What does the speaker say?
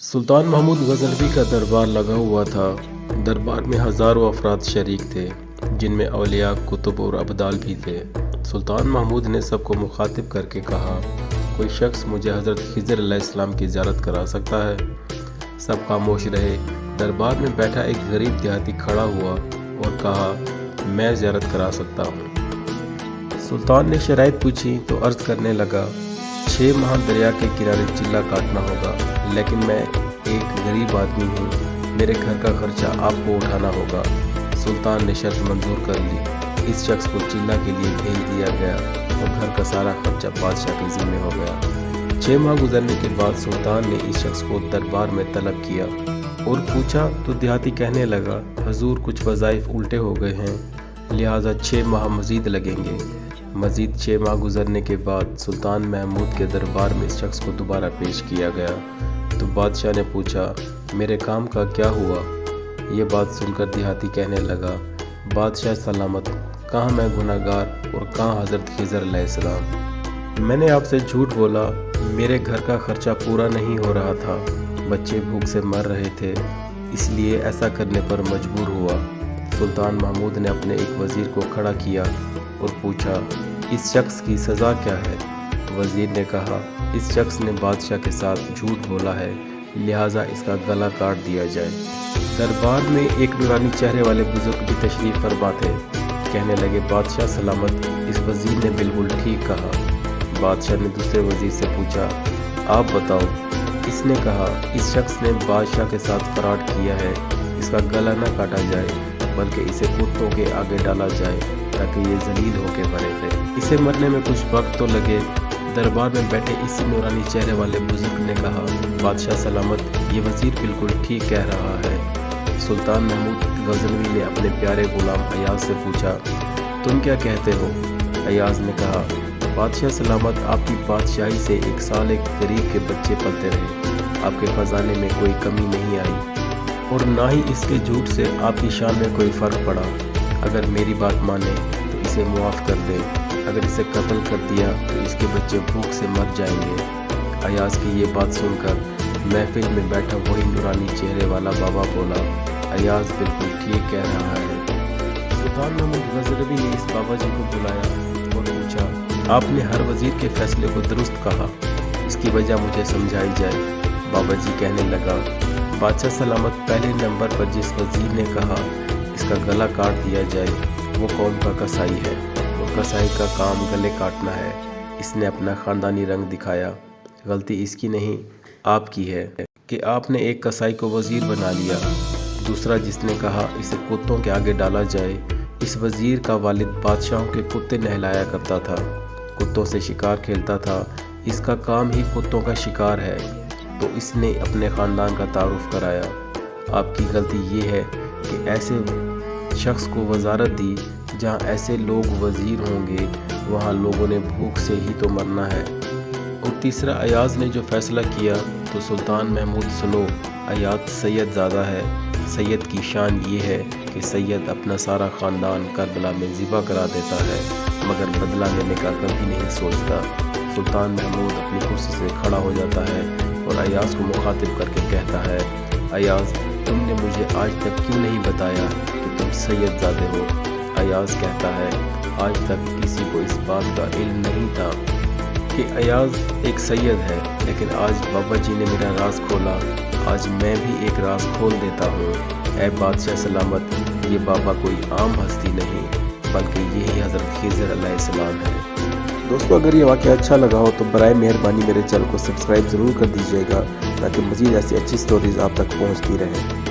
सुल्तान महमूद गजनवी का दरबार लगा हुआ था। दरबार में हज़ारों अफराद शरीक थे, जिनमें औलिया, कुतुब और अब्दाल भी थे। सुल्तान महमूद ने सबको मुखातिब करके कहा, कोई शख्स मुझे हज़रत खिज़र अलैहिस्सलाम की ज़ियारत करा सकता है? सब खामोश रहे। दरबार में बैठा एक गरीब देहाती खड़ा हुआ और कहा, मैं ज़ियारत करा सकता हूँ। सुल्तान ने शराइत पूछी तो अर्ज़ करने लगा, 6 माह दरिया के किनारे चिल्ला काटना होगा, लेकिन मैं एक गरीब आदमी हूँ, मेरे घर का खर्चा आपको उठाना होगा। सुल्तान ने शर्त मंजूर कर ली। इस शख्स को चिल्ला के लिए भेज दिया गया और घर का सारा खर्चा बादशाह के ज़िम्मे हो गया। 6 माह गुजरने के बाद सुल्तान ने इस शख्स को दरबार में तलब किया और पूछा तो देहाती कहने लगा, हजूर कुछ वज़ाइफ उल्टे हो गए हैं, लिहाजा 6 माह मज़ीद लगेंगे। मज़ीद 6 माह गुजरने के बाद सुल्तान महमूद के दरबार में इस शख्स को दोबारा पेश किया गया तो बादशाह ने पूछा, मेरे काम का क्या हुआ? ये बात सुनकर देहाती कहने लगा, बादशाह सलामत, कहाँ मैं गुनहगार और कहाँ हज़रत खिज़र अलैहिस्सलाम। मैंने आपसे झूठ बोला, मेरे घर का खर्चा पूरा नहीं हो रहा था, बच्चे भूख से मर रहे थे, इसलिए ऐसा करने पर मजबूर हुआ। सुल्तान महमूद ने अपने एक वज़ीर को खड़ा किया और पूछा, इस शख्स की सज़ा क्या है? वज़ीर ने कहा, इस शख्स ने बादशाह के साथ झूठ बोला है, लिहाजा इसका गला काट दिया जाए। दरबार में एक नूरानी चेहरे वाले बुजुर्ग भी तशरीफ़ फरमा थे। कहने लगे, बादशाह सलामत, इस वज़ीर ने बिल्कुल ठीक कहा। बादशाह ने दूसरे वज़ीर से पूछा, आप बताओ। इसने कहा, इस शख्स ने बादशाह के साथ फराड किया है, इसका गला न काटा जाए बल्कि इसे कुत्तों के आगे डाला जाए ताकि ये जलील होकर मरे थे। इसे मरने में कुछ वक्त तो लगे। दरबार में बैठे इसी नूरानी चेहरे वाले बुजुर्ग ने कहा, बादशाह सलामत, ये वज़ीर बिल्कुल ठीक कह रहा है। सुल्तान महमूद गजनवी ने अपने प्यारे गुलाम अयाज से पूछा, तुम क्या कहते हो? अयाज ने कहा, बादशाह सलामत, आपकी बादशाही से 1 साल एक गरीब के बच्चे पलते रहे, आपके ख़जाने में कोई कमी नहीं आई और ना ही इसके झूठ से आपकी शान में कोई फ़र्क पड़ा। अगर मेरी बात माने तो इसे मुआफ़ कर दे, अगर इसे कत्ल कर दिया तो इसके बच्चे भूख से मर जाएंगे। अयाज की ये बात सुनकर महफिल में बैठा वही नूरानी चेहरे वाला बाबा बोला, अयाज बिल्कुल ठीक कह रहा है। सुल्तान महमूद गजनवी ने इस बाबा जी को बुलाया और पूछा, आपने हर वज़ीर के फैसले को दुरुस्त कहा, इसकी वजह मुझे समझाई जाए। बाबा जी कहने लगा, बादशाह सलामत, पहले नंबर पर जिस वज़ीर ने कहा इसका गला काट दिया जाए वो कौम का कसाई है और कसाई का काम गले काटना है। इसने अपना ख़ानदानी रंग दिखाया। गलती इसकी नहीं आपकी है कि आपने एक कसाई को वज़ीर बना लिया। दूसरा जिसने कहा इसे कुत्तों के आगे डाला जाए, इस वज़ीर का वालिद बादशाहों के कुत्ते नहलाया करता था, कुत्तों से शिकार खेलता था, इसका काम ही कुत्तों का शिकार है, तो इसने अपने ख़ानदान का तारुफ कराया। आपकी गलती ये है कि ऐसे शख्स को वजारत दी जहाँ ऐसे लोग वज़ीर होंगे, वहाँ लोगों ने भूख से ही तो मरना है। और तीसरा अयाज ने जो फ़ैसला किया तो सुल्तान महमूद सुनो, अयाज सैयद ज़ादा है। सैयद की शान ये है कि सैयद अपना सारा ख़ानदान करबला में ज़िबा करा देता है, मगर बदला लेने का कभी नहीं सोचता। सुल्तान महमूद अपनी कुर्सी से खड़ा हो जाता है और अयाज को मुखातिब करके कहता है, अयाज, तुमने मुझे आज तक क्यों नहीं बताया कि तुम सैयद ज़ादे हो? अयाज कहता है, आज तक किसी को इस बात का इल्म नहीं था कि अयाज एक सैयद है, लेकिन आज बाबा जी ने मेरा राज खोला, आज मैं भी एक राज खोल देता हूँ। ऐ बादशाह सलामत, ये बाबा कोई आम हस्ती नहीं बल्कि यही हज़रत खिज़र अलैहिस्सलाम है। दोस्तों, अगर ये वाक़या अच्छा लगा हो तो बराए मेहरबानी मेरे चैनल को सब्सक्राइब ज़रूर कर दीजिएगा ताकि मज़ीद ऐसी अच्छी स्टोरीज़ आप तक पहुँचती रहें।